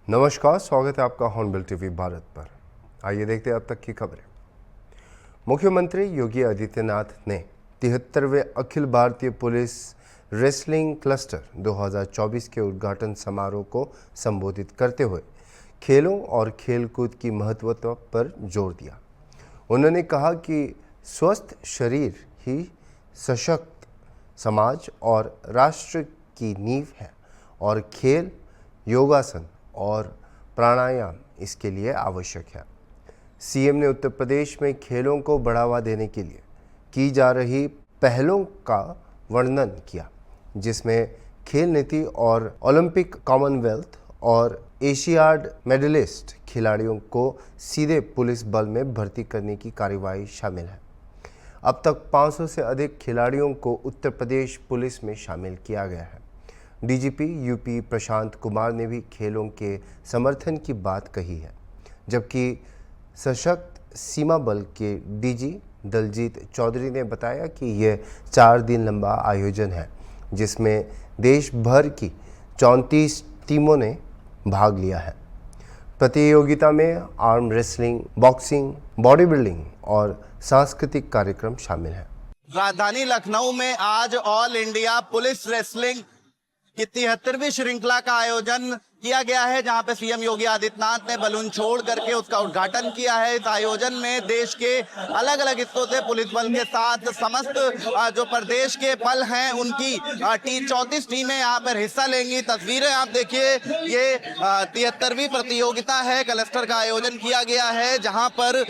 नमस्कार, स्वागत है आपका हॉर्नबिल टीवी भारत पर। आइए देखते हैं अब तक की खबरें। मुख्यमंत्री योगी आदित्यनाथ ने 73वें Akhil Bharatiya police wrestling cluster 2024 के उद्घाटन समारोह को संबोधित करते हुए खेलों और खेलकूद की महत्वता पर जोर दिया। उन्होंने कहा कि स्वस्थ शरीर ही सशक्त समाज और राष्ट्र की नींव है और खेल, योगासन और प्राणायाम इसके लिए आवश्यक है। सीएम ने उत्तर प्रदेश में खेलों को बढ़ावा देने के लिए की जा रही पहलों का वर्णन किया, जिसमें खेल नीति और ओलंपिक, कॉमनवेल्थ और एशियाड मेडलिस्ट खिलाड़ियों को सीधे पुलिस बल में भर्ती करने की कार्यवाही शामिल है। अब तक 500 से अधिक खिलाड़ियों को उत्तर प्रदेश पुलिस में शामिल किया गया है। डीजीपी यूपी प्रशांत कुमार ने भी खेलों के समर्थन की बात कही है, जबकि सशक्त सीमा बल के डीजी दलजीत चौधरी ने बताया कि यह 4 दिन लंबा आयोजन है, जिसमें देश भर की 34 टीमों ने भाग लिया है। प्रतियोगिता में arm wrestling, boxing, body building और सांस्कृतिक कार्यक्रम शामिल हैं। राजधानी लखनऊ में आज ऑल इंडिया पुलिस रेसलिंग की 73वीं श्रृंखला का आयोजन किया गया है, जहां पे सीएम योगी आदित्यनाथ ने बलून छोड़ करके उसका उद्घाटन किया है। इस आयोजन में देश के अलग अलग हिस्सों से पुलिस बल के साथ समस्त जो प्रदेश के बल हैं उनकी 34 टीमें यहाँ पर हिस्सा लेंगी। तस्वीरें आप देखिए, ये 73वीं प्रतियोगिता है, क्लस्टर का आयोजन किया गया है, जहां पर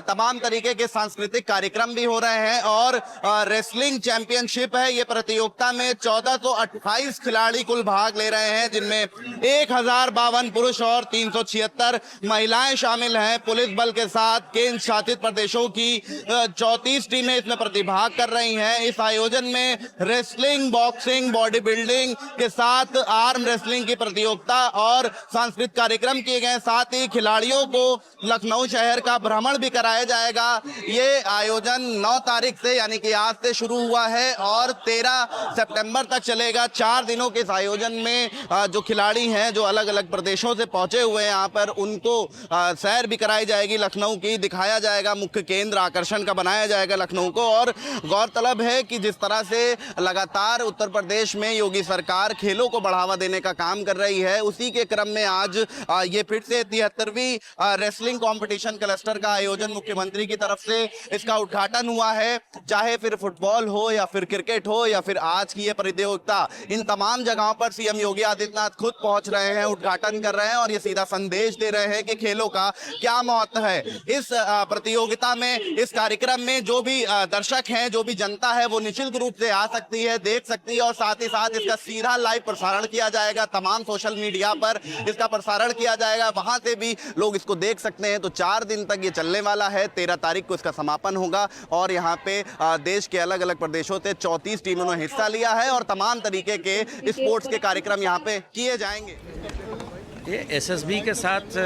तमाम तरीके के सांस्कृतिक कार्यक्रम भी हो रहे हैं और रेसलिंग चैंपियनशिप है। ये प्रतियोगिता में 1428 खिलाड़ी कुल भाग ले रहे हैं, जिनमें 1052 पुरुष और 376 महिलाएं शामिल हैं। पुलिस बल के साथ केंद्र शासित प्रदेशों की 34 टीमें इसमें प्रतिभाग कर रही हैं। इस आयोजन में रेसलिंग, बॉक्सिंग, बॉडी बिल्डिंग के साथ आर्म रेसलिंग की प्रतियोगिता और सांस्कृतिक कार्यक्रम किए गए। साथ ही खिलाड़ियों को लखनऊ शहर का भ्रमण भी कराया जाएगा। ये आयोजन 9 तारीख से यानी कि आज से शुरू हुआ है और 13 सितंबर तक चलेगा। 4 दिनों के इस आयोजन में जो खिलाड़ी हैं, जो अलग अलग प्रदेशों से पहुंचे हुए हैं यहाँ पर, उनको सैर भी कराई जाएगी लखनऊ की, दिखाया जाएगा, मुख्य केंद्र आकर्षण का बनाया जाएगा लखनऊ को। और गौरतलब है कि जिस तरह से लगातार उत्तर प्रदेश में योगी सरकार खेलों को बढ़ावा देने का काम कर रही है, उसी के क्रम में आज ये फिर से 73वीं रेसलिंग कॉम्पिटिशन क्लस्टर का आयोजन मुख्यमंत्री की तरफ से इसका उद्घाटन हुआ है। चाहे फिर फुटबॉल हो या फिर क्रिकेट हो या फिर आज की ये प्रतियोगिता, इन तमाम जगहों पर सीएम योगी आदित्यनाथ खुद पहुंच रहे हैं, उद्घाटन कर रहे हैं और ये सीधा संदेश दे रहे हैं कि खेलों का क्या महत्व है। इस प्रतियोगिता में, इस कार्यक्रम में जो भी दर्शक हैं, जो भी जनता है, वो निःशुल्क रूप से आ सकती है, देख सकती है और साथ ही साथ इसका सीधा लाइव प्रसारण किया जाएगा। तमाम सोशल मीडिया पर इसका प्रसारण किया जाएगा, वहां से भी लोग इसको देख सकते हैं। तो 4 दिन तक ये चलने वाला है। 13 तारीख को इसका समापन होगा और यहाँ पे देश के अलग अलग प्रदेशों से 34 टीमों ने हिस्सा लिया है और तमाम तरीके के स्पोर्ट्स के कार्यक्रम यहाँ पे किए जाएंगे। ये एसएसबी के साथ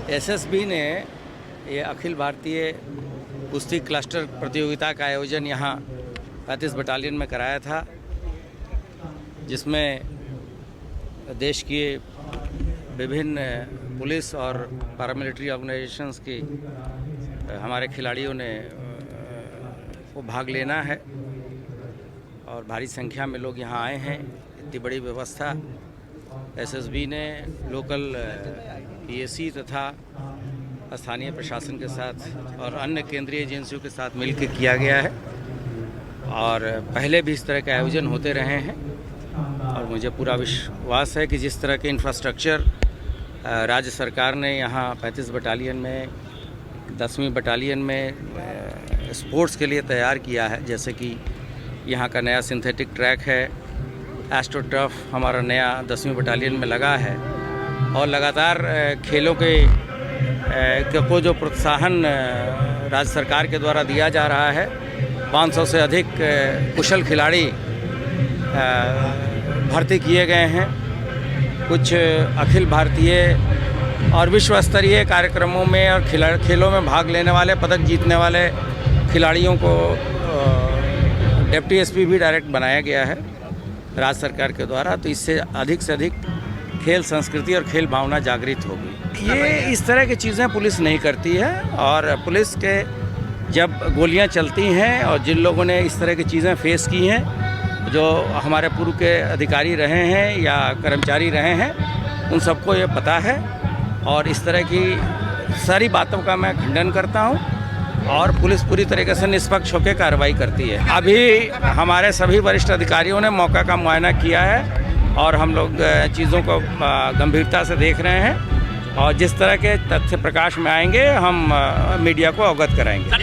एसएसबी ने ये अखिल भारतीय कुश्ती क्लस्टर प्रतियोगिता का आयोजन यहाँ 35 बटालियन में कराया था, जिसमें देश की विभिन्न पुलिस और पैरामिलिट्री ऑर्गेनाइजेशंस की हमारे खिलाड़ियों ने को भाग लेना है और भारी संख्या में लोग यहाँ आए हैं। इतनी बड़ी व्यवस्था एसएसबी ने लोकल पीएसी तथा स्थानीय प्रशासन के साथ और अन्य केंद्रीय एजेंसियों के साथ मिलकर किया गया है और पहले भी इस तरह के आयोजन होते रहे हैं और मुझे पूरा विश्वास है कि जिस तरह के इंफ्रास्ट्रक्चर राज्य सरकार ने यहाँ 35 बटालियन में, 10वीं बटालियन में स्पोर्ट्स के लिए तैयार किया है, जैसे कि यहाँ का नया सिंथेटिक ट्रैक है, एस्ट्रो टर्फ हमारा नया 10वीं बटालियन में लगा है और लगातार खेलों के को जो प्रोत्साहन राज्य सरकार के द्वारा दिया जा रहा है। 500 से अधिक कुशल खिलाड़ी भर्ती किए गए हैं। कुछ अखिल भारतीय और विश्व स्तरीय कार्यक्रमों में और खेलों में भाग लेने वाले, पदक जीतने वाले खिलाड़ियों को डिप्टी एसपी भी डायरेक्ट बनाया गया है। राज्य सरकार के द्वारा, तो इससे से अधिक खेल संस्कृति और खेल भावना जागृत होगी। ये इस तरह की चीज़ें पुलिस नहीं करती है, और पुलिस के जब गोलियां चलती हैं और जिन लोगों ने इस तरह की चीज़ें फेस की हैं, जो हमारे पूर्व के अधिकारी रहे हैं या कर्मचारी रहे हैं, उन सबको ये पता है, और इस तरह की सारी बातों का मैं खंडन करता हूँ, और पुलिस पूरी तरीके से निष्पक्ष होकर कार्रवाई करती है। अभी हमारे सभी वरिष्ठ अधिकारियों ने मौका का मुआयना किया है, और हम लोग चीज़ों को गंभीरता से देख रहे हैं, और जिस तरह के तथ्य प्रकाश में आएंगे हम मीडिया को अवगत कराएंगे। सर,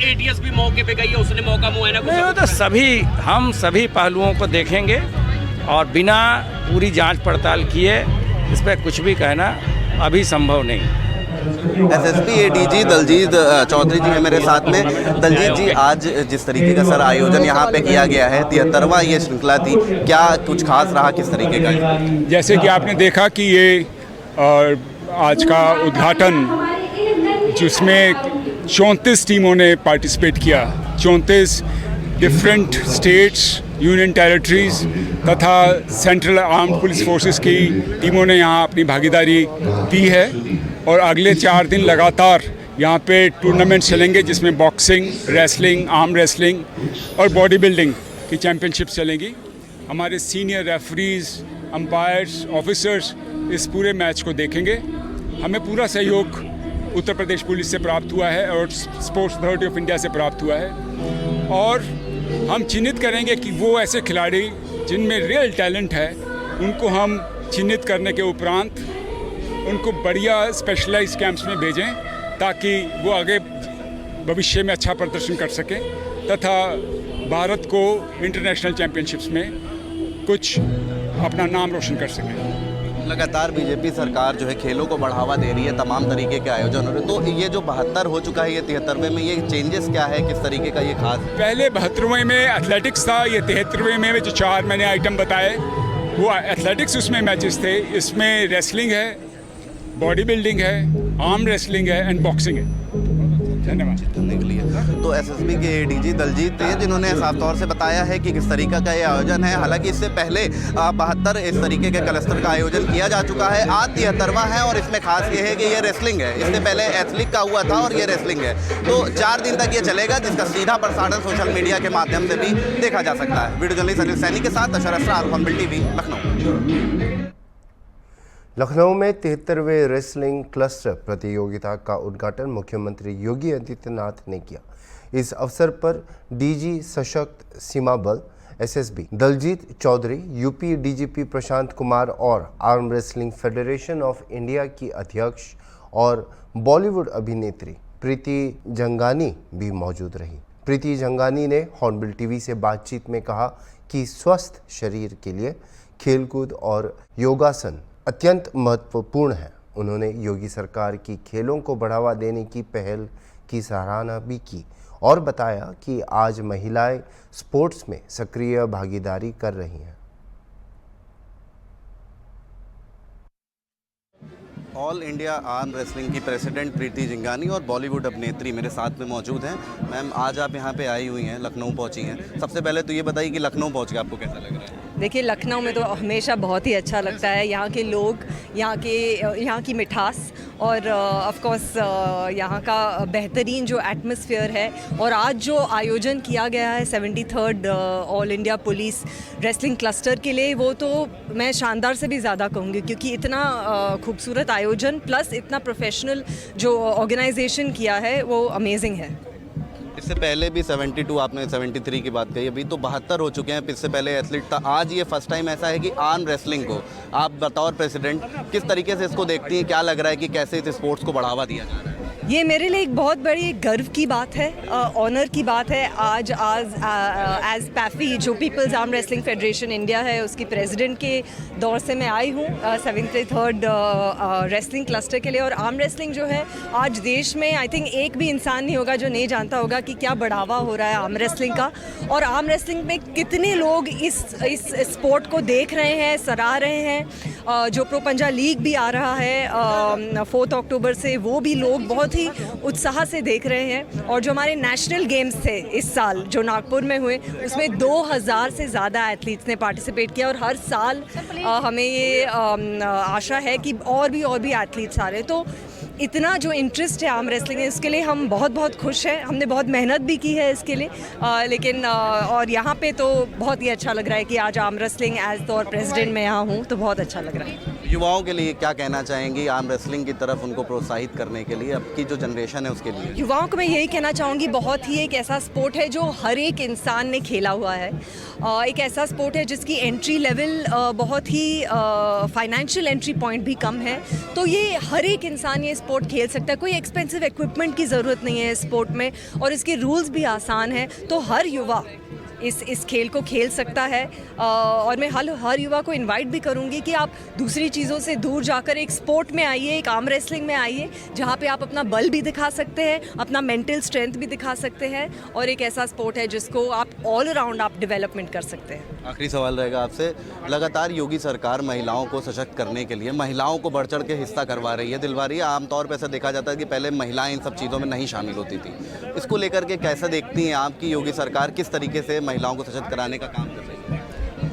एटीएस भी मौके पे गई है, उसने मौका मुआयना नहीं, वो तो हम सभी पहलुओं को देखेंगे, और बिना पूरी जांच पड़ताल किए इस पर कुछ भी कहना अभी संभव नहीं। एसएसपी एडीजी दलजीत चौधरी जी है मेरे साथ में। दलजीत जी, आज जिस तरीके का सर आयोजन यहाँ पे किया गया है, 73वां ये श्रृंखला थी, क्या कुछ खास रहा, किस तरीके का? जैसे कि आपने देखा कि ये आज का उद्घाटन जिसमें 34 टीमों ने पार्टिसिपेट किया, 34 डिफरेंट स्टेट्स, यूनियन टेरिटरीज तथा सेंट्रल आर्म्ड पुलिस फोर्सेस की टीमों ने यहाँ अपनी भागीदारी दी है, और अगले 4 दिन लगातार यहाँ पे टूर्नामेंट चलेंगे, जिसमें बॉक्सिंग, रेसलिंग, आर्म रेसलिंग और बॉडी बिल्डिंग की चैम्पियनशिप चलेंगी। हमारे सीनियर रेफरीज, अंपायर्स, ऑफिसर्स इस पूरे मैच को देखेंगे। हमें पूरा सहयोग उत्तर प्रदेश पुलिस से प्राप्त हुआ है और स्पोर्ट्स अथॉरिटी ऑफ इंडिया से प्राप्त हुआ है, और हम चिन्हित करेंगे कि वो ऐसे खिलाड़ी जिनमें रियल टैलेंट है, उनको हम चिन्हित करने के उपरांत उनको बढ़िया स्पेशलाइज्ड कैंप्स में भेजें, ताकि वो आगे भविष्य में अच्छा प्रदर्शन कर सकें तथा भारत को इंटरनेशनल चैम्पियनशिप्स में कुछ अपना नाम रोशन कर सकें। लगातार बीजेपी सरकार जो है खेलों को बढ़ावा दे रही है, तमाम तरीके के आयोजन हो रहे हैं, तो ये जो 72 हो चुका है, ये 73वें में ये चेंजेस क्या है, किस तरीके का ये खास? पहले 72वें में एथलेटिक्स था, ये 73वें में जो 4 मैंने आइटम बताए वो एथलेटिक्स उसमें मैचेस थे। इसमें रेसलिंग है, बॉडी बिल्डिंग है, आर्म रेसलिंग है एंड बॉक्सिंग है। धन्यवाद। तो एसएसबी के एडीजी दलजीत थे, जिन्होंने साफ तौर से बताया है कि किस तरीके का ये आयोजन है। हालांकि इससे पहले 72 इस तरीके के क्लस्टर का आयोजन किया जा चुका है, आज 73वां है, और इसमें खास ये है कि ये रेसलिंग है। इससे पहले एथलिक का हुआ था और ये रेसलिंग है। तो 4 दिन तक ये चलेगा, जिसका सीधा प्रसारण सोशल मीडिया के माध्यम से भी देखा जा सकता है। वीडियो जर्नलिस्ट अनिल सैनी के साथ अशरफ शाह, हॉर्नबिल टीवी, लखनऊ। लखनऊ में 73वें रेसलिंग क्लस्टर प्रतियोगिता का उद्घाटन मुख्यमंत्री योगी आदित्यनाथ ने किया। इस अवसर पर DG Sashakt Seema Bal SSB Daljeet Chaudhary, UP DGP Prashant Kumar और arm wrestling federation of India की अध्यक्ष और बॉलीवुड अभिनेत्री प्रीति झंगानी भी मौजूद रही। प्रीति झंगानी ने हॉर्नबिल टीवी से बातचीत में कहा कि स्वस्थ शरीर के लिए खेलकूद और योगासन अत्यंत महत्वपूर्ण है। उन्होंने योगी सरकार की खेलों को बढ़ावा देने की पहल की सराहना भी की और बताया कि आज महिलाएं स्पोर्ट्स में सक्रिय भागीदारी कर रही हैं। ऑल इंडिया आर्म रेसलिंग की प्रेसिडेंट प्रीति झंगानी और बॉलीवुड अभिनेत्री मेरे साथ में मौजूद हैं। मैम, आज आप यहाँ पे आई हुई हैं, लखनऊ पहुँची हैं। सबसे पहले तो ये बताइए कि लखनऊ पहुँच के आपको कैसा लग रहा है? देखिए, लखनऊ में तो हमेशा बहुत ही अच्छा लगता है। यहाँ के लोग, यहाँ की मिठास और ऑफ कोर्स यहाँ का बेहतरीन जो एटमॉस्फेयर है। और आज जो आयोजन किया गया है 73rd all India police wrestling cluster के लिए, वो तो मैं शानदार से भी ज़्यादा कहूँगी, क्योंकि इतना खूबसूरत आयोजन प्लस इतना प्रोफेशनल जो ऑर्गेनाइजेशन किया है, वो अमेजिंग है। इससे पहले भी 72, आपने 73 की बात कही, अभी तो 72 हो चुके हैं। इससे पहले एथलीट था। आज ये फर्स्ट टाइम ऐसा है कि आर्म रेसलिंग को आप बतौर प्रेसिडेंट किस तरीके से इसको देखती हैं? क्या लग रहा है कि कैसे इस स्पोर्ट्स को बढ़ावा दिया जा रहा है? ये मेरे लिए एक बहुत बड़ी गर्व की बात है, ऑनर की बात है। आज एज पैफी, जो people's arm wrestling federation India है, उसकी प्रेसिडेंट के दौर से मैं आई हूँ 73rd रेसलिंग क्लस्टर के लिए। और आर्म रेसलिंग जो है, आज देश में आई थिंक एक भी इंसान नहीं होगा जो नहीं जानता होगा कि क्या बढ़ावा हो रहा है आर्म रेसलिंग का, और आर्म रेसलिंग में कितने लोग इस स्पोर्ट को देख रहे हैं, सराह रहे हैं। जो प्रो पंजा लीग भी आ रहा है 4 अक्टूबर से, वो भी लोग बहुत ही उत्साह से देख रहे हैं। और जो हमारे नेशनल गेम्स थे इस साल जो नागपुर में हुए, उसमें 2000 से ज़्यादा एथलीट्स ने पार्टिसिपेट किया। और हर साल हमें ये आशा है कि और भी एथलीट्स आ रहे हैं। तो इतना जो इंटरेस्ट है आर्म रेसलिंग है, इसके लिए हम बहुत बहुत खुश हैं। हमने बहुत मेहनत भी की है इसके लिए, लेकिन और यहाँ पे तो बहुत ही अच्छा लग रहा है कि आज आर्म रेसलिंग एज तौर प्रेसिडेंट मैं यहाँ हूँ, तो बहुत अच्छा लग रहा है। युवाओं के लिए क्या कहना चाहेंगी आर्म रेसलिंग की तरफ उनको प्रोत्साहित करने के लिए, अब की जो जनरेशन है उसके लिए? युवाओं को मैं यही कहना चाहूँगी, बहुत ही एक ऐसा स्पोर्ट है जो हर एक इंसान ने खेला हुआ है। एक ऐसा स्पोर्ट है जिसकी एंट्री लेवल बहुत ही फाइनेंशियल एंट्री पॉइंट भी कम है। तो ये हर एक इंसान ये स्पोर्ट खेल सकता है। कोई एक्सपेंसिव इक्विपमेंट की ज़रूरत नहीं है इस स्पोर्ट में, और इसके रूल्स भी आसान हैं। तो हर युवा इस खेल को खेल सकता है। और मैं हर युवा को इनवाइट भी करूंगी कि आप दूसरी चीज़ों से दूर जाकर एक स्पोर्ट में आइए, एक आर्म रेसलिंग में आइए, जहां पे आप अपना बल भी दिखा सकते हैं, अपना मेंटल स्ट्रेंथ भी दिखा सकते हैं, और एक ऐसा स्पोर्ट है जिसको आप ऑल अराउंड आप डेवलपमेंट कर सकते हैं। आखिरी सवाल रहेगा आपसे, लगातार योगी सरकार महिलाओं को सशक्त करने के लिए महिलाओं को बढ़ चढ़ के हिस्सा करवा रही है, दिलवा रही है। आमतौर पर ऐसा देखा जाता है कि पहले महिलाएं इन सब चीज़ों में नहीं शामिल होती थी। इसको लेकर के कैसे देखती हैं आप कि योगी सरकार किस तरीके से महिलाओं को सशक्त कराने का काम कर रही है?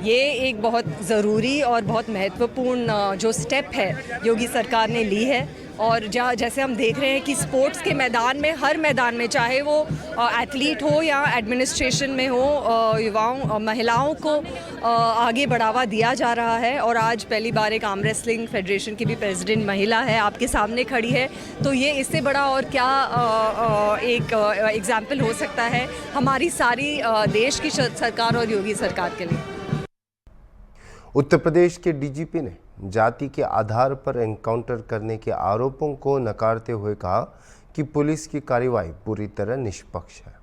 ये एक बहुत ज़रूरी और बहुत महत्वपूर्ण जो स्टेप है योगी सरकार ने ली है। और जैसे हम देख रहे हैं कि स्पोर्ट्स के मैदान में, हर मैदान में, चाहे वो एथलीट हो या एडमिनिस्ट्रेशन में हो, युवाओं महिलाओं को आगे बढ़ावा दिया जा रहा है। और आज पहली बार एक आर्म रेसलिंग फेडरेशन की भी प्रेसिडेंट महिला है, आपके सामने खड़ी है। तो ये इससे बड़ा और क्या एक एग्जाम्पल हो सकता है हमारी सारी देश की सरकार और योगी सरकार के लिए। उत्तर प्रदेश के डीजीपी ने जाति के आधार पर एनकाउंटर करने के आरोपों को नकारते हुए कहा कि पुलिस की कार्रवाई पूरी तरह निष्पक्ष है।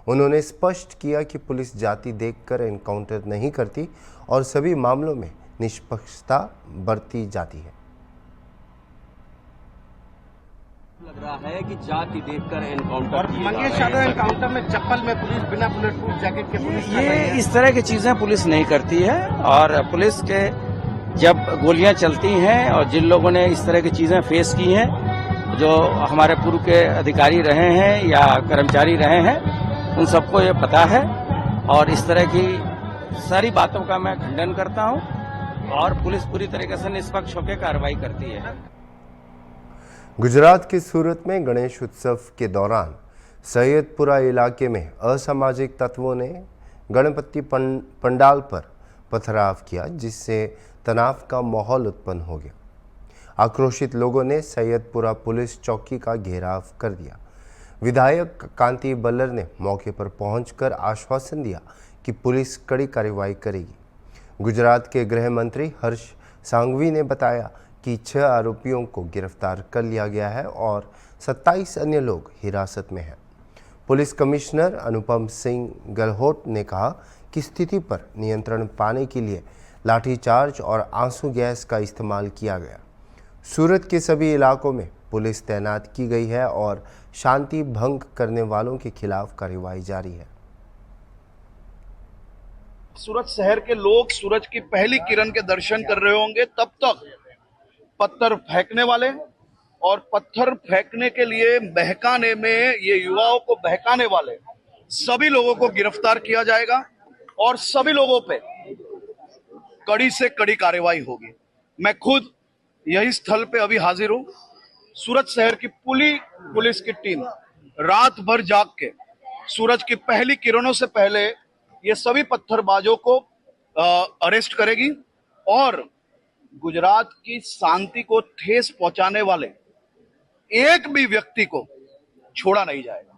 उन्होंने स्पष्ट किया कि पुलिस जाति देखकर एनकाउंटर नहीं करती और सभी मामलों में निष्पक्षता बरती जाती है। लग रहा है कि जाति देखकर एनकाउंटर मंगेश यादव एनकाउंटर में चप्पल में पुलिस, बिना बुलेट प्रूफ जैकेट के पुलिस, ये इस तरह की चीजें पुलिस नहीं करती है। और पुलिस के जब गोलियां चलती हैं और जिन लोगों ने इस तरह की चीजें फेस की हैं, जो हमारे पूर्व के अधिकारी रहे हैं या कर्मचारी रहे हैं, उन सबको ये पता है। और इस तरह की सारी बातों का मैं खंडन करता हूं और पुलिस पूरी तरीके से निष्पक्ष होकर कार्रवाई करती है। गुजरात के सूरत में गणेश उत्सव के दौरान सैयदपुरा इलाके में असामाजिक तत्वों ने गणपति पंडाल पर पथराव किया, जिससे तनाव का माहौल उत्पन्न हो गया। आक्रोशित लोगों ने सैयदपुरा पुलिस चौकी का घेराव कर दिया। विधायक कांति बल्लर ने मौके पर पहुंचकर आश्वासन दिया कि पुलिस कड़ी कार्रवाई करेगी। गुजरात के गृह मंत्री हर्ष सांघवी ने बताया कि 6 आरोपियों को गिरफ्तार कर लिया गया है और 27 अन्य लोग हिरासत में हैं। पुलिस कमिश्नर अनुपम सिंह गहलोत ने कहा कि स्थिति पर नियंत्रण पाने के लिए लाठीचार्ज और आंसू गैस का इस्तेमाल किया गया। सूरत के सभी इलाकों में पुलिस तैनात की गई है और शांति भंग करने वालों के खिलाफ कार्रवाई जारी है। सूरत शहर के लोग सूरज की पहली किरण के दर्शन कर रहे होंगे, तब तक पत्थर फेंकने वाले और पत्थर फेंकने के लिए बहकाने में, ये युवाओं को बहकाने वाले सभी लोगों को गिरफ्तार किया जाएगा और सभी लोगों पे कड़ी से कड़ी कार्रवाई होगी। मैं खुद यही स्थल पे अभी हाजिर हूं। सूरत शहर की पूरी पुलिस की टीम रात भर जाग के सूरज की पहली किरणों से पहले ये सभी पत्थरबाजों को अरेस्ट करेगी और गुजरात की शांति को ठेस पहुंचाने वाले एक भी व्यक्ति को छोड़ा नहीं जाएगा।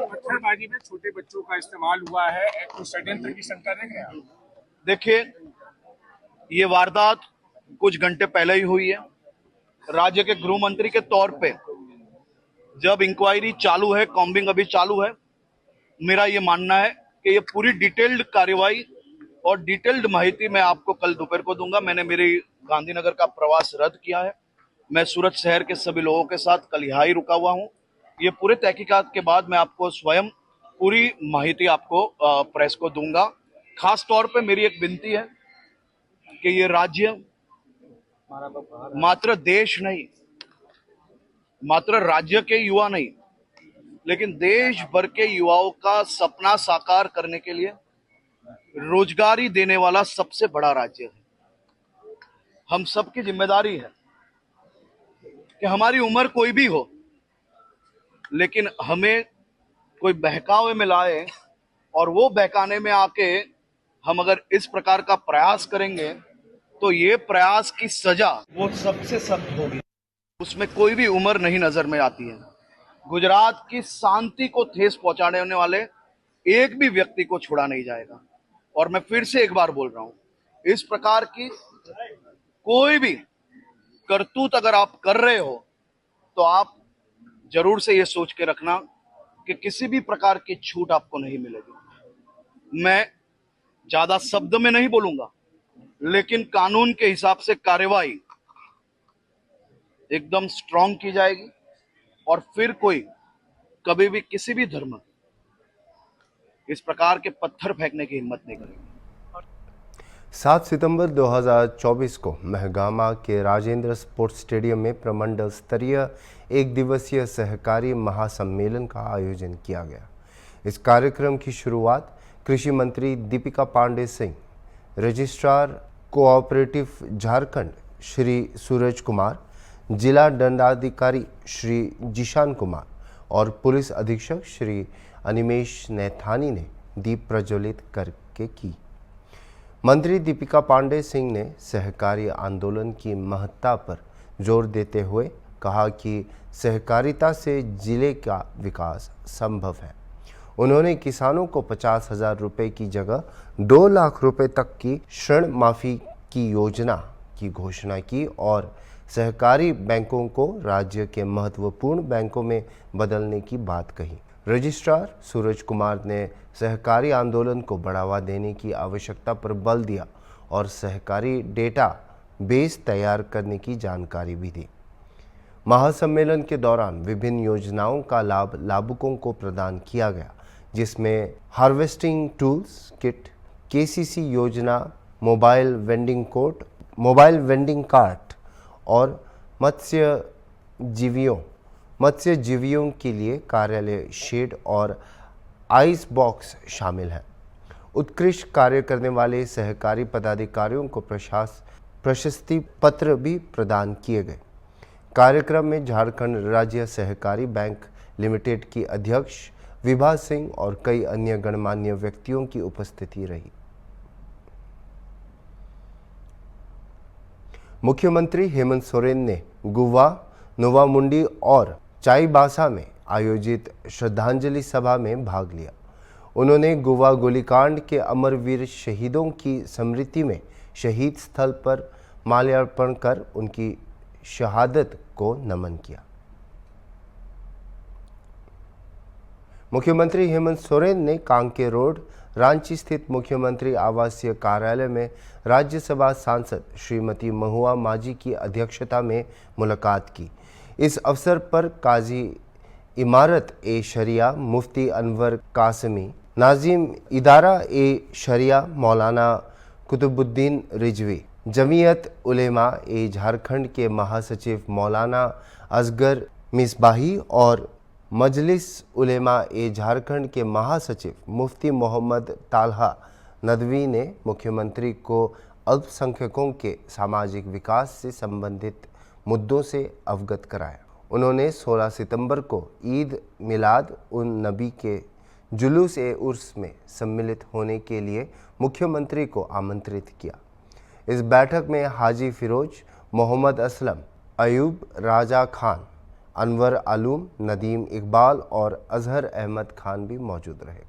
पत्थरबाजी में छोटे बच्चों का इस्तेमाल हुआ है, तो षड्यंत्र की शंका नहीं है? देखिए, ये वारदात कुछ घंटे पहले ही हुई है। राज्य के गृह मंत्री के तौर पे जब इंक्वायरी चालू है, कॉम्बिंग अभी चालू है, मेरा ये मानना है कि ये पूरी डिटेल्ड कार्रवाई और डिटेल्ड माहिती मैं आपको कल दोपहर को दूंगा। मैंने मेरी गांधीनगर का प्रवास रद्द किया है। मैं सूरत शहर के सभी लोगों के साथ कल यहाँ ही रुका हुआ हूँ। ये पूरे तहकीकात के बाद मैं आपको स्वयं पूरी माहिती आपको प्रेस को दूंगा। खास तौर पे मेरी एक विनती है कि ये राज्य मात्र देश नहीं, मात्र राज्य के युवा नहीं, लेकिन देश भर के युवाओं का सपना साकार करने के लिए रोजगारी देने वाला सबसे बड़ा राज्य है। हम सबकी जिम्मेदारी है कि हमारी उम्र कोई भी हो, लेकिन हमें कोई बहकावे में लाए और वो बहकाने में आके हम अगर इस प्रकार का प्रयास करेंगे तो ये प्रयास की सजा वो सबसे सख्त होगी। उसमें कोई भी उम्र नहीं नजर में आती है। गुजरात की शांति को ठेस पहुंचाने वाले एक भी व्यक्ति को छोड़ा नहीं जाएगा। और मैं फिर से एक बार बोल रहा हूं, इस प्रकार की कोई भी करतूत अगर आप कर रहे हो तो आप जरूर से ये सोच के रखना कि किसी भी प्रकार की छूट आपको नहीं मिलेगी। मैं ज्यादा शब्द में नहीं बोलूंगा, लेकिन कानून के हिसाब से कार्यवाही एकदम स्ट्रांग की जाएगी और फिर कोई कभी भी किसी भी धर्म इस प्रकार के पत्थर फेंकने की हिम्मत नहीं करेगी। 7 सितंबर 2024 को महगामा के राजेंद्र स्पोर्ट्स स्टेडियम में प्रमंडल स्तरीय एक दिवसीय सहकारी महासम्मेलन का आयोजन किया गया। इस कार्यक्रम की शुरुआत कृषि मंत्री दीपिका पांडे सिंह, रजिस्ट्रार कोऑपरेटिव झारखंड श्री सूरज कुमार, जिला दंडाधिकारी श्री जिशान कुमार और पुलिस अधीक्षक श्री अनिमेश नैथानी ने दीप प्रज्वलित करके की। मंत्री दीपिका पांडे सिंह ने सहकारी आंदोलन की महत्ता पर जोर देते हुए कहा कि सहकारिता से जिले का विकास संभव है। उन्होंने किसानों को 50,000 रुपये की जगह 2 लाख रुपए तक की ऋण माफ़ी की योजना की घोषणा की और सहकारी बैंकों को राज्य के महत्वपूर्ण बैंकों में बदलने की बात कही। रजिस्ट्रार सूरज कुमार ने सहकारी आंदोलन को बढ़ावा देने की आवश्यकता पर बल दिया और सहकारी डेटा बेस तैयार करने की जानकारी भी दी। महासम्मेलन के दौरान विभिन्न योजनाओं का लाभ लाभुकों को प्रदान किया गया, जिसमें हार्वेस्टिंग टूल्स किट, केसीसी योजना, मोबाइल वेंडिंग कार्ट और मत्स्य जीवियों के लिए कार्यालय शेड और आइस बॉक्स शामिल हैं। उत्कृष्ट कार्य करने वाले सहकारी पदाधिकारियों को प्रशस्ति पत्र भी प्रदान किए गए। कार्यक्रम में झारखंड राज्य सहकारी बैंक लिमिटेड की अध्यक्ष विभा सिंह और कई अन्य गणमान्य व्यक्तियों की उपस्थिति रही। मुख्यमंत्री हेमंत सोरेन ने गुवा, नोवामुंडी और चाईबासा में आयोजित श्रद्धांजलि सभा में भाग लिया। उन्होंने गुवा गोलीकांड के अमरवीर शहीदों की स्मृति में शहीद स्थल पर माल्यार्पण कर उनकी शहादत को नमन किया। मुख्यमंत्री हेमंत सोरेन ने कांके रोड, रांची स्थित मुख्यमंत्री आवासीय कार्यालय में राज्यसभा सांसद श्रीमती महुआ माझी की अध्यक्षता में मुलाकात की। इस अवसर पर काजी इमारत ए शरिया मुफ्ती अनवर कासमी, नाजिम इदारा ए शरिया मौलाना कुतुबुद्दीन रिजवी, जमीयत उलेमा ए झारखंड के महासचिव मौलाना असगर मिसबाही और मजलिस उलेमा ए झारखंड के महासचिव मुफ्ती मोहम्मद ताल्हा नदवी ने मुख्यमंत्री को अल्पसंख्यकों के सामाजिक विकास से संबंधित मुद्दों से अवगत कराया। उन्होंने 16 सितंबर को ईद मिलाद उन नबी के जुलूस ए उर्स में सम्मिलित होने के लिए मुख्यमंत्री को आमंत्रित किया। इस बैठक में हाजी फिरोज, मोहम्मद असलम, अयूब राजा खान, अनवर आलूम, नदीम इकबाल और अजहर अहमद खान भी मौजूद रहे।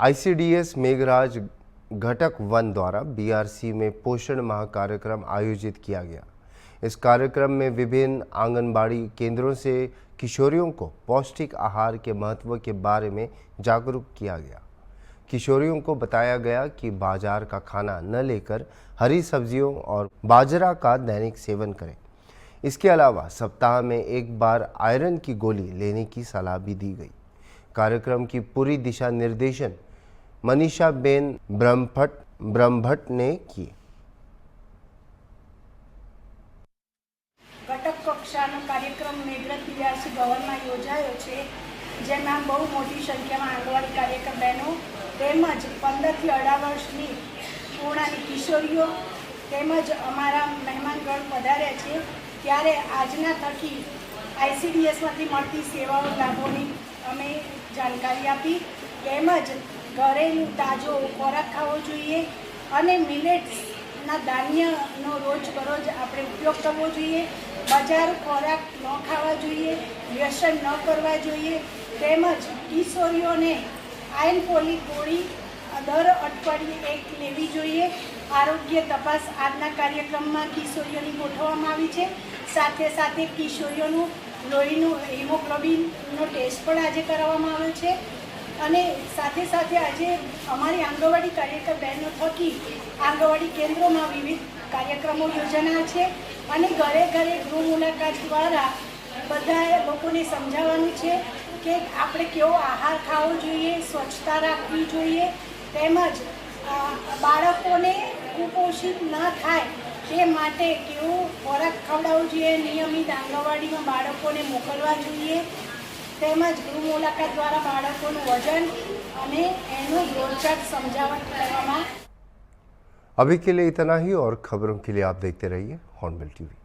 आईसीडीएस मेघराज घटक 1 द्वारा बीआरसी में पोषण माह कार्यक्रम आयोजित किया गया। इस कार्यक्रम में विभिन्न आंगनबाड़ी केंद्रों से किशोरियों को पौष्टिक आहार के महत्व के बारे में जागरूक किया गया। किशोरियों को बताया गया कि बाजार का खाना न लेकर हरी सब्जियों और बाजरा का दैनिक सेवन करें। इसके अलावा सप्ताह में एक बार आयरन की गोली लेने की सलाह भी दी गई। कार्यक्रम की पूरी दिशा निर्देशन मनीषा बेन ब्रह्मभट्ट ने की। ઘટક કક્ષાનો કાર્યક્રમ મેઘરજ બીઆરસી ભવનમાં યોજાયો છે, જેમાં બહુ મોટી સંખ્યામાં આંગણવાડી કાર્યકર બહેનો તેમજ 15 થી 18 વર્ષની પૂર્ણાની કિશોરીઓ તેમજ અમારા મહેમાનગણ પધાર્યા છે। ત્યારે આજના થકી આઈસીડીએસમાંથી મળતી સેવાઓ લાભોની અમે જાણકારી આપી, તેમજ ઘરેલું તાજો ખોરાક ખાવો જોઈએ અને મિલેટ્સના ધાન્યનો રોજ બરોજ આપણે ઉપયોગ કરવો જોઈએ। બજાર ખોરાક ન ખાવા જોઈએ, વ્યસન ન કરવા જોઈએ, તેમજ કિશોરીઓને આયર્ન ફોલિક ગોળી દર અઠવાડિયે એક લેવી જોઈએ। આરોગ્ય તપાસ આજના કાર્યક્રમમાં કિશોરીઓની ગોઠવવામાં આવી છે। સાથે સાથે કિશોરીઓનું લોહીનું હિમોગ્લોબિનનો ટેસ્ટ પણ આજે કરાવવામાં આવ્યો છે અને સાથે સાથે આજે અમારી આંગણવાડી કાર્યકર બહેનો થકી આંગણવાડી કેન્દ્રોમાં વિવિધ કાર્યક્રમો યોજાના છે અને ઘરે ઘરે ગૃહ મુલાકાત દ્વારા બધા લોકોને સમજાવવાનું છે કે આપણે કેવો આહાર ખાવો જોઈએ, સ્વચ્છતા રાખવી જોઈએ, તેમજ બાળકોને કુપોષિત ન થાય તે માટે કેવો ખોરાક ખવડાવવો જોઈએ, નિયમિત આંગણવાડીમાં બાળકોને મોકલવા જોઈએ, તેમજ ગૃહ મુલાકાત દ્વારા બાળકોનું વજન અને એનું ગ્રોથચાર્ટ સમજાવટ કરવામાં। अभी के लिए इतना ही और खबरों के लिए आप देखते रहिए हॉर्नबिल टीवी।